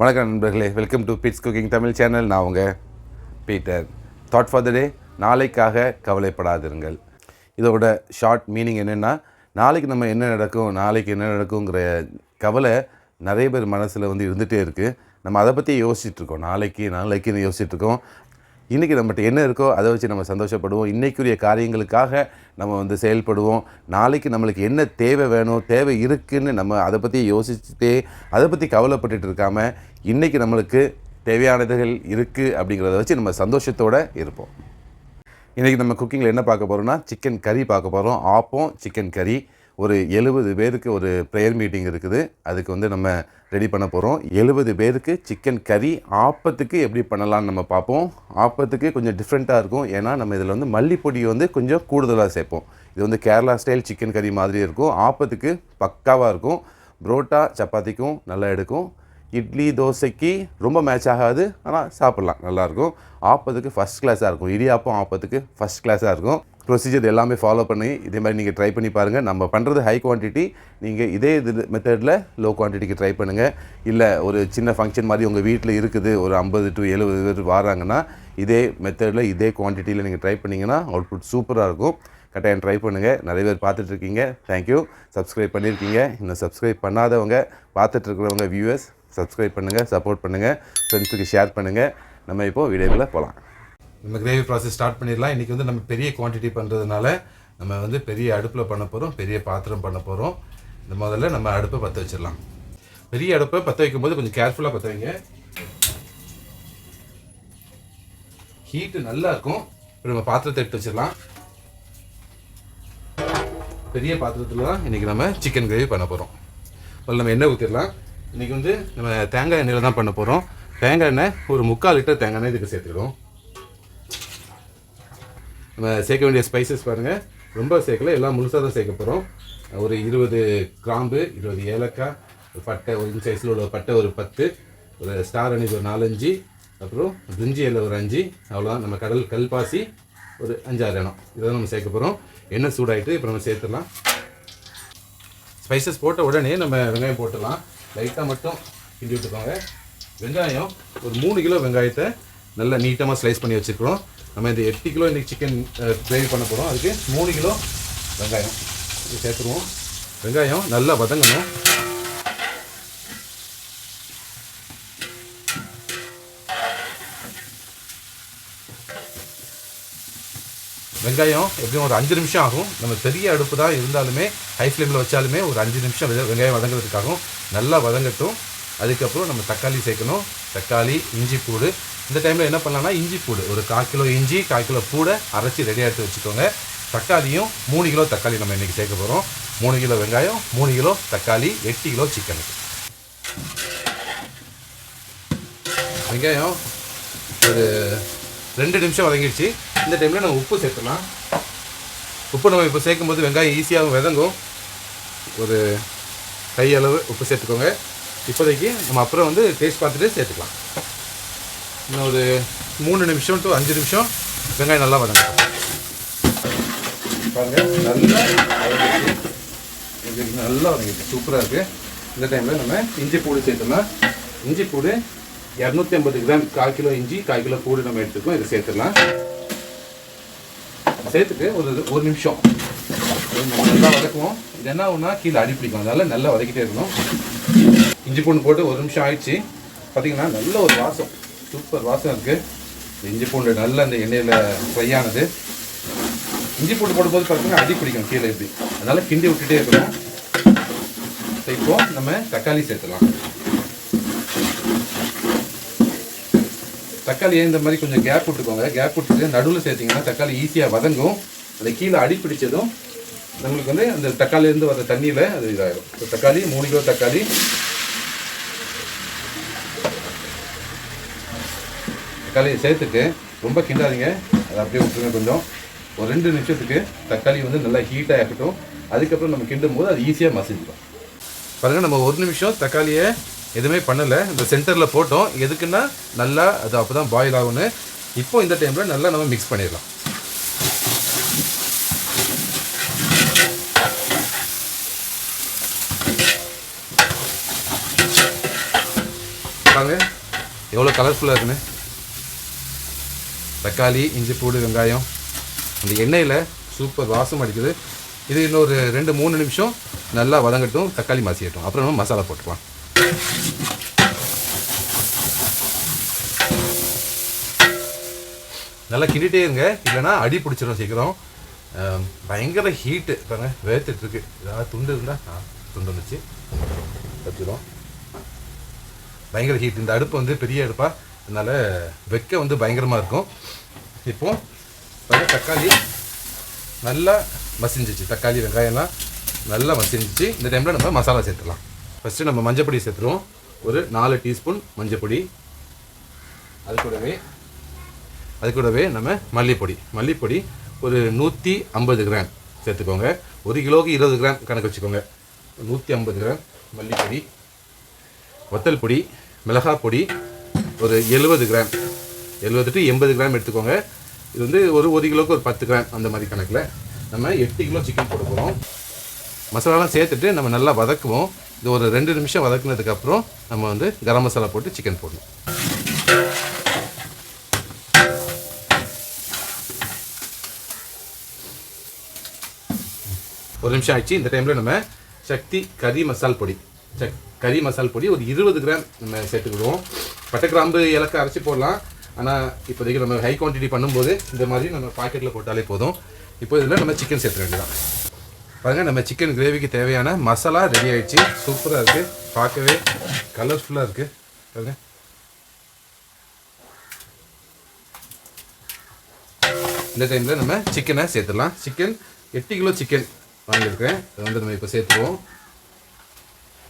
வணக்கம் நண்பர்களே, welcome to Pete's cooking Tamil channel. நான் உங்கள் Peter. Thought for the day, நாளைக்காக கவலைப்படாதிருங்கள். இதோட ஷார்ட் மீனிங் என்னென்னா, நாளைக்கு நம்ம என்ன நடக்கும், நாளைக்கு என்ன நடக்குங்கிற கவலை நிறைய பேர் மனசில் இருந்துகிட்டே இருக்குது. நம்ம அதை பற்றி யோசிச்சுட்ருக்கோம். நாளைக்குன்னு யோசிச்சுட்ருக்கோம். இன்றைக்கி நம்மகிட்ட என்ன இருக்கோ அதை வச்சு நம்ம சந்தோஷப்படுவோம். இன்றைக்குரிய காரியங்களுக்காக நம்ம செயல்படுவோம். நாளைக்கு நம்மளுக்கு என்ன தேவை இருக்குதுன்னு நம்ம அதை பற்றி யோசிச்சுட்டே அதை பற்றி கவலைப்பட்டுட்டு இருக்காமல், இன்றைக்கி நம்மளுக்கு தேவையானதுகள் இருக்குது அப்படிங்கிறத வச்சு நம்ம சந்தோஷத்தோடு இருப்போம். இன்றைக்கி நம்ம குக்கிங்கில் என்ன பார்க்க போகிறோம்னா, சிக்கன் கறி பார்க்க போகிறோம். ஆப்பம் சிக்கன் கறி. ஒரு 70 பேருக்கு ஒரு ப்ரேயர் மீட்டிங் இருக்குது. அதுக்கு நம்ம ரெடி பண்ண போகிறோம். 70 பேருக்கு சிக்கன் கறி. ஆப்பத்துக்கு எப்படி பண்ணலான்னு நம்ம பார்ப்போம். ஆப்பத்துக்கு கொஞ்சம் டிஃப்ரெண்ட்டாக இருக்கும். ஏன்னா நம்ம இதில் மல்லிப்பொடி கொஞ்சம் கூடுதலாக சேர்ப்போம். இது கேரளா ஸ்டைல் சிக்கன் கறி மாதிரி இருக்கும். ஆப்பத்துக்கு பக்காவாக இருக்கும். புரோட்டா சப்பாத்திக்கும் நல்லா எடுக்கும். இட்லி தோசைக்கு ரொம்ப மேட்ச் ஆகாது, ஆனால் சாப்பிட்லாம், நல்லாயிருக்கும். ஆப்பத்துக்கு ஃபஸ்ட் கிளாஸாக இருக்கும். இடியாப்பம் ஆப்பத்துக்கு ஃபஸ்ட் கிளாஸாக இருக்கும். ப்ரொசீஜர் எல்லாமே ஃபாலோ பண்ணி இதே மாதிரி நீங்கள் ட்ரை பண்ணி பாருங்கள். நம்ம பண்ணுறது ஹை குவான்டிட்டி. நீங்கள் இதே மெத்தடில் லோ குவான்டிட்டிக்கு ட்ரை பண்ணுங்கள். இல்லை ஒரு சின்ன ஃபங்க்ஷன் மாதிரி உங்கள் வீட்டில் இருக்குது, ஒரு 50 to 70 பேர் வராங்கன்னா, இதே மெத்தடில் இதே குவான்டிட்டியில் நீங்கள் ட்ரை பண்ணிங்கன்னா அவுட்புட் சூப்பராக இருக்கும். கட்டாயம் ட்ரை பண்ணுங்கள். நிறைய பேர் பார்த்துட்ருக்கீங்க, தேங்க்யூ. சப்ஸ்கிரைப் பண்ணியிருக்கீங்க. இன்னும் சப்ஸ்கிரைப் பண்ணாதவங்க, பார்த்துட்ருக்கிறவங்க வியூவர்ஸ், சப்ஸ்கிரைப் பண்ணுங்கள், சப்போர்ட் பண்ணுங்கள், ஃப்ரெண்ட்ஸுக்கு ஷேர் பண்ணுங்கள். நம்ம இப்போது வீடியோக்குள்ளே போகலாம். நம்ம கிரேவி ப்ராசஸ் ஸ்டார்ட் பண்ணிடலாம். இன்றைக்கி நம்ம பெரிய குவான்டிட்டி பண்ணுறதுனால நம்ம பெரிய அடுப்பில் பண்ண போகிறோம். பெரிய பாத்திரம் பண்ண போகிறோம். இந்த முதல்ல நம்ம அடுப்பை பற்ற வச்சிடலாம். பெரிய அடுப்பை பற்ற வைக்கும்போது கொஞ்சம் கேர்ஃபுல்லாக பற்ற வைங்க. ஹீட்டு நல்லா இருக்கும். இப்போ நம்ம பாத்திரத்தை எடுத்து வச்சிடலாம். பெரிய பாத்திரத்தில் தான் இன்றைக்கி நம்ம சிக்கன் கிரேவி பண்ண போகிறோம். முதல்ல நம்ம எண்ணெய் ஊற்றிடலாம். இன்றைக்கி நம்ம தேங்காய் எண்ணெயில் தான் பண்ண போகிறோம். தேங்காய் எண்ணெய் ஒரு 3/4 லிட்டர் தேங்காய் எண்ணெய் இதுக்கு சேர்த்துக்கிறோம். நம்ம சேர்க்க வேண்டிய ஸ்பைசஸ் பாருங்கள், ரொம்ப சேர்க்கல, எல்லாம் முழுசாக தான் சேர்க்க போகிறோம். ஒரு 20 கிராம்பு, 20 ஏலக்காய், ஒரு பட்டை, ஒரு இன்ச் சைஸில் உள்ள பட்டை ஒரு 10, ஒரு ஸ்டார் அனிஸ் ஒரு 4-5, அப்புறம் பிரிஞ்சி இலை ஒரு 5, அவ்வளோதான். நம்ம கல்பாசி ஒரு 5-6 எண்ணம், இதெல்லாம் நம்ம சேர்க்க போகிறோம். எண்ணெய் சூடாகிட்டு இப்போ நம்ம சேர்த்துடலாம். ஸ்பைசஸ் போட்ட உடனே நம்ம வெங்காயம் போட்டுடலாம். லைட்டாக மட்டும் கிண்டி விட்டுக்கோங்க. வெங்காயம் ஒரு 3 கிலோ வெங்காயத்தை நல்லா நீட்டமாக ஸ்லைஸ் பண்ணி வச்சுருக்கிறோம். நம்ம இந்த 8 கிலோ இன்றைக்கி சிக்கன் கிரேவி பண்ண போகிறோம். அதுக்கு 3 கிலோ வெங்காயம் இது சேர்த்துருவோம். வெங்காயம் நல்லா வதங்கணும். வெங்காயம் எப்படியும் ஒரு 5 நிமிஷம் ஆகும். நம்ம பெரிய அடுப்பு தான் இருந்தாலுமே, ஹை ஃப்ளேமில் வச்சாலுமே ஒரு 5 நிமிஷம் வெங்காயம் வதங்கிறதுக்காகவும் நல்லா வதங்கட்டும். அதுக்கப்புறம் நம்ம தக்காளி சேர்க்கணும். தக்காளி, இஞ்சி பூடு. இந்த டைமில் என்ன பண்ணலாம்னா, இஞ்சி பூடு ஒரு 1/4 கிலோ இஞ்சி, 1/4 கிலோ பூடை அரைச்சி ரெடியாக எடுத்து வச்சுக்கோங்க. தக்காளியும் 3 கிலோ தக்காளி நம்ம இன்றைக்கி சேர்க்க போகிறோம். 3 கிலோ வெங்காயம், 3 கிலோ தக்காளி, 8 கிலோ சிக்கனுக்கு. வெங்காயம் ஒரு 2 நிமிஷம் வதங்கிடுச்சு. இந்த டைமில் நம்ம உப்பு சேர்த்துலாம். உப்பு நம்ம இப்போ சேர்க்கும்போது வெங்காயம் ஈஸியாக வதங்கும். ஒரு கையளவு உப்பு சேர்த்துக்கோங்க. இப்போதைக்கு நம்ம அப்புறம் டேஸ்ட் பார்த்துட்டு சேர்த்துக்கலாம். இன்னும் ஒரு 3 நிமிஷம் to 5 நிமிஷம் வெங்காயம் நல்லா வதங்கட்டும். பாருங்கள், நல்லா வதங்கிட்டு சூப்பராக இருக்குது. இந்த டைமில் நம்ம இஞ்சி பூடு சேர்த்தோம்னா, இஞ்சி பூடு 250 கிராம், 1/4 கிலோ இஞ்சி, 1/4 கிலோ பூடு நம்ம எடுத்துக்கோம். இதை சேர்த்துடலாம். சேர்த்துட்டு ஒரு நிமிஷம் நல்லா வதக்குவோம். இது என்ன ஒன்றா கீழே அடி பிடிக்கும், அதனால் நல்லா வதக்கிட்டே இருக்கணும். இஞ்சி பூண்டு போட்டு 1 நிமிஷம் ஆயிடுச்சு. பார்த்திங்கன்னா நல்ல ஒரு வாசம், சூப்பர் வாசம் இருக்குது. இஞ்சி பூண்டு நல்லா அந்த எண்ணெயில் ஃப்ரை ஆனது. இஞ்சி பூண்டு போடும்போது பார்த்தீங்கன்னா அடி பிடிக்கும் கீழே இப்படி, அதனால் கிண்டி விட்டுட்டே இருக்கணும். இப்போது நம்ம தக்காளி சேர்த்துலாம். தக்காளியை இந்த மாதிரி கொஞ்சம் கேப் விட்டுக்கோங்க. கேப் விட்டுட்டு நடுவில் சேர்த்திங்கன்னா தக்காளி ஈஸியாக வதங்கும். அதை கீழே அடி பிடிச்சதும் நம்மளுக்கு அந்த தக்காளியிலேருந்து வர தண்ணியில் அது இதாகிடும். தக்காளி 3 கிலோ தக்காளி. தக்காளியை சேர்த்துட்டு ரொம்ப கிண்டாதீங்க, அதை அப்படியே விட்டுருங்க. கொஞ்சம் ஒரு 2 நிமிஷத்துக்கு தக்காளி நல்லா ஹீட்டாக இருக்கட்டும். அதுக்கப்புறம் நம்ம கிண்டும் போது அது ஈஸியாக மசிஞ்சிடும். பாருங்கள், நம்ம 1 நிமிஷம் தக்காளியை எதுவுமே பண்ணலை, இந்த சென்டரில் போட்டோம். எதுக்குன்னா நல்லா அது அப்போ தான் பாயில் ஆகும்னு. இப்போ இந்த டைமில் நல்லா நம்ம மிக்ஸ் பண்ணிடலாம். பாருங்க எவ்வளோ கலர்ஃபுல்லாக இருக்குன்னு. தக்காளி, இஞ்சி, பூண்டு, வெங்காயம் அந்த எண்ணெயில் சூப்பர் வாசம் அடிக்குது. இது இன்னொரு 2-3 நிமிஷம் நல்லா வதங்கட்டும், தக்காளி மசியட்டும். அப்புறம் நம்ம மசாலா போட்டுக்கலாம். நல்லா கிண்டிகிட்டே இருங்க, இல்லைனா அடி பிடிச்சிடும் சீக்கிரம். பயங்கர ஹீட்டு பாருங்க, வேர்த்துட்ருக்கு. ஏதாவது துண்டு இருந்தால் துண்டு வந்துச்சு வச்சிடும். பயங்கர ஹீட். இந்த அடுப்பு வந்து பெரிய அடுப்பாக, அதனால் வெக்க வந்து பயங்கரமாக இருக்கும். இப்போது தக்காளி நல்லா மசிஞ்சிச்சு, தக்காளி வெங்காயம்லாம் நல்லா மசிஞ்சிச்சு. இந்த டைமில் நம்ம மசாலா சேர்த்துக்கலாம். ஃபஸ்ட்டு நம்ம மஞ்சப்பொடி சேர்த்துருவோம். ஒரு 4 டீஸ்பூன் மஞ்சப்பொடி. அது கூடவே நம்ம மல்லிப்பொடி ஒரு 150 கிராம் சேர்த்துக்கோங்க. 1 கிலோவுக்கு 20 கிராம் கணக்கு வச்சுக்கோங்க. 150 கிராம் மல்லிப்பொடி. வத்தல் பொடி, மிளகாய் பொடி ஒரு 70 கிராம், 70 to 80 கிராம் எடுத்துக்கோங்க. இது வந்து ஒரு 1 கிலோவுக்கு ஒரு 10 கிராம் அந்த மாதிரி கணக்கில் நம்ம 8 கிலோ சிக்கன் போட போகிறோம். மசாலாலாம் சேர்த்துட்டு நம்ம நல்லா வதக்குவோம். இது ஒரு 2 நிமிஷம் வதக்குனதுக்கப்புறம் நம்ம வந்து கரம் மசாலா போட்டு சிக்கன் போடணும். ஒரு நிமிஷம் ஆயிடுச்சு. இந்த டைமில் நம்ம சக்தி கறி மசால் பொடி ஒரு 20 கிராம் நம்ம சேர்த்துக்கிடுவோம். பட்டை, கிராம்பு, ஏலக்காய் அரைச்சி போடலாம். ஆனால் இப்போதைக்கு நம்ம ஹை குவான்டிட்டி பண்ணும்போது இந்த மாதிரி நம்ம பாக்கெட்டில் போட்டாலே போதும். இப்போ இதில் நம்ம சிக்கன் சேர்த்துக்க வேண்டியதான். பாருங்கள், நம்ம சிக்கன் கிரேவிக்கு தேவையான மசாலா ரெடி ஆகிடுச்சு. சூப்பராக இருக்குது, பார்க்கவே கலர்ஃபுல்லாக இருக்குது. பாருங்கள், இந்த டைமில் நம்ம சிக்கனை சேர்த்துடலாம். சிக்கன் 8 கிலோ சிக்கன் வாங்கியிருக்கேன். அதை வந்து நம்ம இப்போ சேர்த்துருவோம்.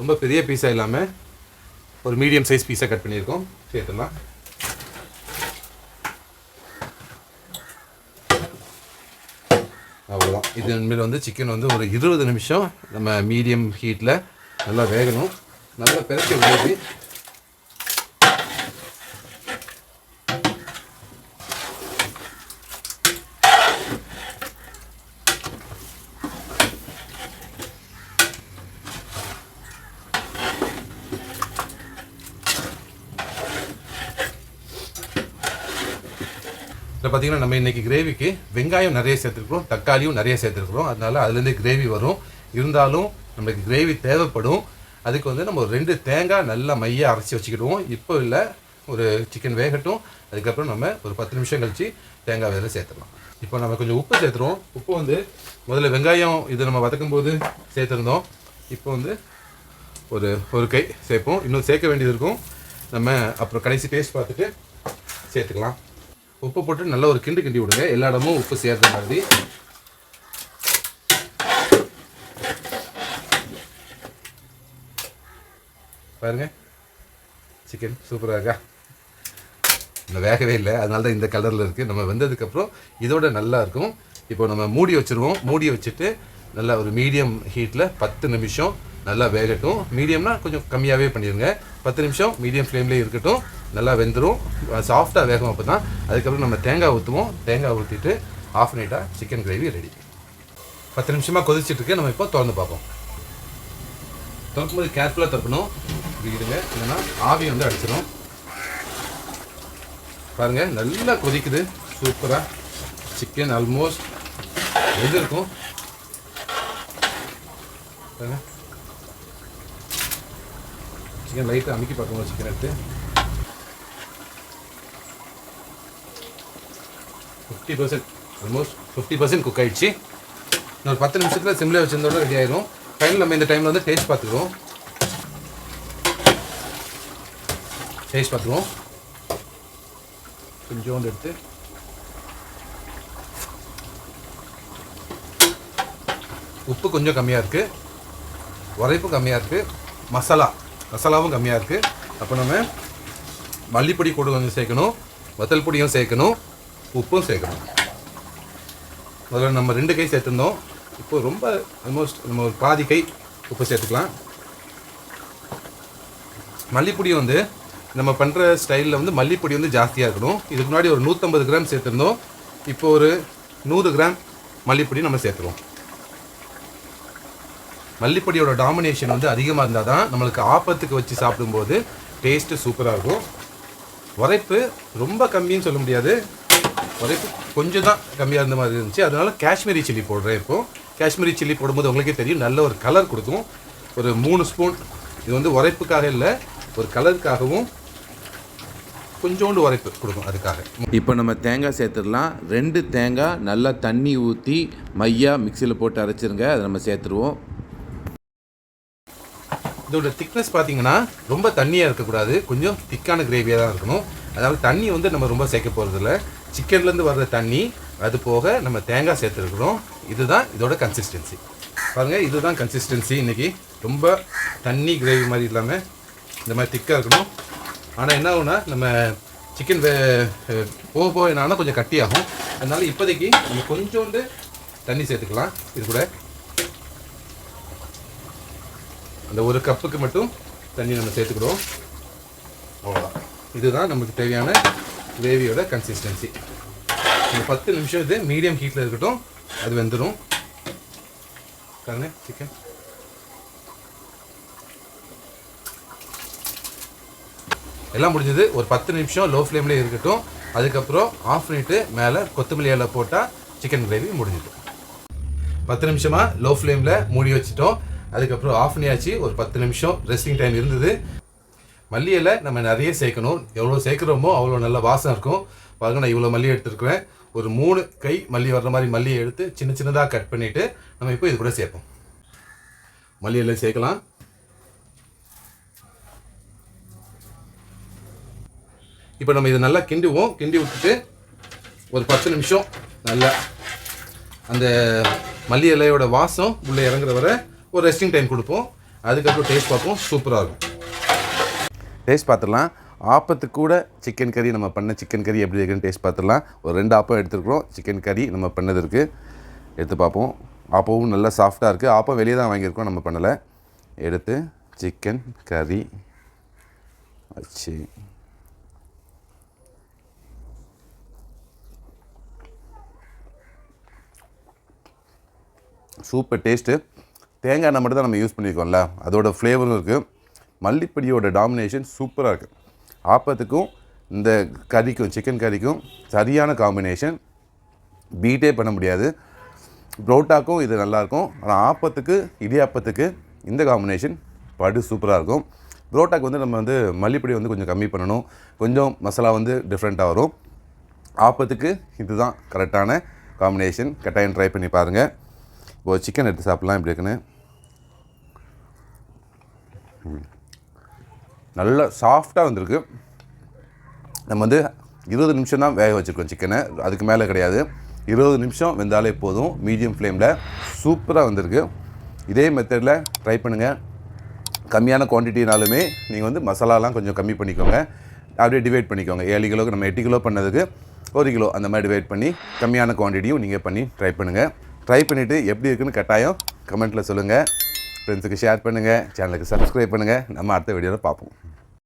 ரொம்ப பெரிய பீஸாக இல்லாமல் ஒரு மீடியம் சைஸ் பீஸாக கட் பண்ணியிருக்கோம். சேர்த்துடலாம். அவ்வளோதான். இது இனிமேல் வந்து சிக்கன் வந்து ஒரு 20 நிமிஷம் நம்ம மீடியம் ஹீட்டில் நல்லா வேகணும். நல்லா பெருக்கி விடுறது. இதில் பார்த்திங்கன்னா நம்ம இன்றைக்கி கிரேவிக்கு வெங்காயம் நிறைய சேர்த்துருக்குறோம், தக்காளியும் நிறைய சேர்த்துருக்குறோம். அதனால் அதுலேருந்து கிரேவி வரும். இருந்தாலும் நம்மளுக்கு கிரேவி தேவைப்படும். அதுக்கு வந்து நம்ம ஒரு 2 தேங்காய் நல்லா மையாக அரைச்சி வச்சுக்கிடுவோம். இப்போ இல்லை, ஒரு சிக்கன் வேகட்டும். அதுக்கப்புறம் நம்ம ஒரு 10 நிமிஷம் கழித்து தேங்காய் வேலை சேர்த்துடலாம். இப்போ நம்ம கொஞ்சம் உப்பு சேர்த்துருவோம். உப்பு வந்து முதல்ல வெங்காயம் இது நம்ம வதக்கும் போது சேர்த்துருந்தோம். இப்போ வந்து ஒரு கை சேர்ப்போம். இன்னும் சேர்க்க வேண்டியது இருக்கும். நம்ம அப்புறம் கடைசி டேஸ்ட் பார்த்துட்டு சேர்த்துக்கலாம். உப்பு போட்டு நல்லா ஒரு கிண்டி விடுங்க, எல்லா இடமும் உப்பு சேர்த்த மாதிரி. பாருங்க, சிக்கன் சூப்பராக இருக்கா? இந்த வேகவே இல்லை, அதனால தான் இந்த கலரில் இருக்குது. நம்ம வெந்ததுக்கப்புறம் இதோட நல்லா இருக்கும். இப்போ நம்ம மூடி வச்சுருவோம். மூடி வச்சுட்டு நல்லா ஒரு மீடியம் ஹீட்டில் 10 நிமிஷம் நல்லா வேகட்டும். மீடியம்னா கொஞ்சம் கம்மியாகவே பண்ணிடுங்க. 10 நிமிஷம் மீடியம் ஃப்ளேம்லேயே இருக்கட்டும். நல்லா வெந்துடும், சாஃப்டாக வேகும். அப்போ தான் அதுக்கப்புறம் நம்ம தேங்காய் ஊற்றுவோம். தேங்காய் ஊற்றிட்டு ஆஃப் நைட்டாக சிக்கன் கிரேவி ரெடி. 10 நிமிஷமாக கொதிச்சிட்ருக்கு. நம்ம இப்போ திறந்து பார்ப்போம். திறக்கும்போது கேர்ஃபுல்லாக திறக்கணும். விடுங்க, இல்லைன்னா ஆவி வந்து அடிச்சிடும். பாருங்கள், நல்லா கொதிக்குது. சூப்பராக சிக்கன் ஆல்மோஸ்ட் எது இருக்கும் பாருங்கள். சிக்கன் லைட்டாக அமுக்கி பார்க்கணும். சிக்கன் எடுத்து 50% ஆல்மோஸ்ட் 50% குக் ஆகிடுச்சு. இன்னொரு 10 நிமிஷத்தில் சிம்மில் வச்சிருந்தோட ரெடி ஆகிடும். ஃபைனல் நம்ம இந்த டைமில் வந்து டேஸ்ட் பார்த்துக்குவோம். கொஞ்சோண்டு எடுத்து உப்பு கொஞ்சம் கம்மியாக இருக்குது, உரைப்பும் கம்மியாக இருக்குது, மசாலாவும் கம்மியாக இருக்குது. அப்போ நம்ம மல்லிப்பொடி கூட கொஞ்சம் சேர்க்கணும், வத்தல் பொடியும் சேர்க்கணும், உப்பும் சேர்க்கணும். முதல்ல நம்ம 2 கை சேர்த்துருந்தோம். இப்போ ரொம்ப ஆல்மோஸ்ட் நம்ம ஒரு பாதி கை உப்பு சேர்த்துக்கலாம். மல்லிப்பொடி வந்து நம்ம பண்ணுற ஸ்டைலில் வந்து மல்லிப்பொடி வந்து ஜாஸ்தியாக இருக்கணும். இதுக்கு முன்னாடி ஒரு 150 கிராம் சேர்த்துருந்தோம். இப்போ ஒரு 100 கிராம் மல்லிப்பொடி நம்ம சேர்த்துருவோம். மல்லிப்பொடியோட டாமினேஷன் வந்து அதிகமாக இருந்தால் தான் நம்மளுக்கு ஆப்பத்துக்கு வச்சு சாப்பிடும்போது டேஸ்ட்டு சூப்பராக இருக்கும். உரைப்பு ரொம்ப கம்மின்னு சொல்ல முடியாது, உரைப்பு கொஞ்சம் தான் கம்மியாக இருந்த மாதிரி இருந்துச்சு. அதனால காஷ்மீரி சில்லி போடுறேன். இப்போது காஷ்மீரி சில்லி போடும்போது உங்களுக்கே தெரியும், நல்ல ஒரு கலர் கொடுக்கும். ஒரு 3 ஸ்பூன். இது வந்து உரைப்புக்காக இல்லை, ஒரு கலருக்காகவும் கொஞ்சோண்டு உரைப்பு கொடுக்கும், அதுக்காக. இப்போ நம்ம தேங்காய் சேர்த்துடலாம். 2 தேங்காய் நல்லா தண்ணி ஊற்றி மையாக மிக்சியில் போட்டு அரைச்சிருங்க. அதை நம்ம சேர்த்துருவோம். இதோட திக்னஸ் பார்த்தீங்கன்னா ரொம்ப தண்ணியாக இருக்கக்கூடாது, கொஞ்சம் திக்கான கிரேவியாக தான் இருக்கணும். அதாவது தண்ணி வந்து நம்ம ரொம்ப சேர்க்க போகிறதில்ல. சிக்கன்லேருந்து வர்ற தண்ணி, அது போக நம்ம தேங்காய் சேர்த்துருக்குறோம். இதுதான் இதோட கன்சிஸ்டன்சி. பாருங்கள், இதுதான் கன்சிஸ்டன்சி. இன்றைக்கி ரொம்ப தண்ணி கிரேவி மாதிரி இல்லாமல் இந்த மாதிரி திக்காக இருக்கணும். ஆனால் என்ன ஆகுனா, நம்ம சிக்கன் போக போக என்னன்னா கொஞ்சம் கட்டியாகும். அதனால் இப்போதைக்கு நம்ம கொஞ்சோண்டு தண்ணி சேர்த்துக்கலாம். இது கூட அந்த 1 கப்புக்கு மட்டும் தண்ணி நம்ம சேர்த்துக்கிறோம். அவ்வளோதான். இதுதான் நமக்கு தேவையான கிரேவியோட கன்சிஸ்டன்சி. ஒரு 10 நிமிஷம் இது மீடியம் ஹீட்டில் இருக்கட்டும், அது வெந்துடும். பாருங்க, சிக்கன் எல்லாம் முடிஞ்சது. ஒரு 10 நிமிஷம் லோ ஃப்ளேம்லேயே இருக்கட்டும். அதுக்கப்புறம் ஆஃப் பண்ணிவிட்டு மேலே கொத்தமல்லி இலை போட்டால் சிக்கன் கிரேவி முடிஞ்சிது. 10 நிமிஷமாக லோ ஃப்ளேமில் மூடி வச்சுட்டோம். அதுக்கப்புறம் ஆஃப் பண்ணியாச்சு. ஒரு 10 நிமிஷம் ரெஸ்டிங் டைம் இருந்தது. மல்லி இலை நம்ம நிறைய சேர்க்கணும். எவ்வளோ சேர்க்குறோமோ அவ்வளோ நல்ல வாசம் இருக்கும். பாருங்க, நான் இவ்வளோ மல்லி எடுத்துருக்குறேன். ஒரு 3 கை மல்லி வர்ற மாதிரி மல்லியை எடுத்து சின்ன சின்னதாக கட் பண்ணிவிட்டு நம்ம இப்போ இது கூட சேர்ப்போம். மல்லி இலை சேர்க்கலாம். இப்போ நம்ம இதை நல்லா கிண்டுவோம். கிண்டி விட்டுட்டு ஒரு 10 நிமிஷம் நல்லா அந்த மல்லி இலையோட வாசம் உள்ளே இறங்குற வரை ஒரு ரெஸ்டிங் டைம் கொடுப்போம். அதுக்கப்புறம் டேஸ்ட் பார்ப்போம். சூப்பராக இருக்கும். டேஸ்ட் பார்த்துடலாம். ஆப்பத்துக்கு கூட சிக்கன் கறி, நம்ம பண்ண சிக்கன் கறி எப்படி இருக்குன்னு டேஸ்ட் பார்த்துடலாம். ஒரு 2 ஆப்பம் எடுத்துருக்குறோம். சிக்கன் கறி நம்ம பண்ணது இருக்குது, எடுத்து பார்ப்போம். ஆப்பவும் நல்லா சாஃப்டாக இருக்குது. ஆப்பம் வெளியே தான் வாங்கியிருக்கோம், நம்ம பண்ணலை. எடுத்து சிக்கன் கறி வச்சு சூப்பர் டேஸ்ட்டு. தேங்காய் எண்ணெய் மட்டும் தான் நம்ம யூஸ் பண்ணியிருக்கோம்ல, அதோட ஃப்ளேவரும் இருக்குது. மல்லிப்பொடியோட டாமினேஷன் சூப்பராக இருக்குது. ஆப்பத்துக்கும் இந்த கறிக்கும், சிக்கன் கறிக்கும் சரியான காம்பினேஷன், பீட்டே பண்ண முடியாது. புரோட்டாக்கும் இது நல்லாயிருக்கும். ஆனால் ஆப்பத்துக்கு, இடியாப்பத்துக்கு இந்த காம்பினேஷன் படு சூப்பராக இருக்கும். புரோட்டாக்கு வந்து நம்ம வந்து மல்லிப்பொடி வந்து கொஞ்சம் கம்மி பண்ணணும், கொஞ்சம் மசாலா வந்து டிஃப்ரெண்ட்டாக வரும். ஆப்பத்துக்கு இதுதான் கரெக்டான காம்பினேஷன். கட்டாயம் ட்ரை பண்ணி பாருங்கள். இப்போ சிக்கன் எடுத்து சாப்பிட்லாம். இப்படி இருக்குன்னு நல்லா சாஃப்டாக வந்திருக்கு. நம்ம வந்து 20 நிமிஷம் தான் வேக வச்சுருக்கோம் சிக்கனை, அதுக்கு மேலே கிடையாது. 20 நிமிஷம் வெந்தாலே போதும், மீடியம் ஃப்ளேமில். சூப்பராக வந்திருக்கு. இதே மெத்தடில் ட்ரை பண்ணுங்கள். கம்மியான குவான்டிட்டினாலுமே நீங்கள் வந்து மசாலாலாம் கொஞ்சம் கம்மி பண்ணிக்கோங்க. அப்படியே டிவைட் பண்ணிக்கோங்க. 7 கிலோக்கு நம்ம 8 கிலோ பண்ணதுக்கு 1 கிலோ அந்த மாதிரி டிவைட் பண்ணி கம்மியான குவான்டிட்டியும் நீங்கள் பண்ணி ட்ரை பண்ணுங்கள். ட்ரை பண்ணிவிட்டு எப்படி இருக்குன்னு கட்டாயம் கமெண்ட்டில் சொல்லுங்கள். ஃப்ரெண்ட்ஸுக்கு ஷேர் பண்ணுங்கள், சேனலுக்கு சப்ஸ்கிரைப் பண்ணுங்கள். நம்ம அடுத்த வீடியோவில் பார்ப்போம்.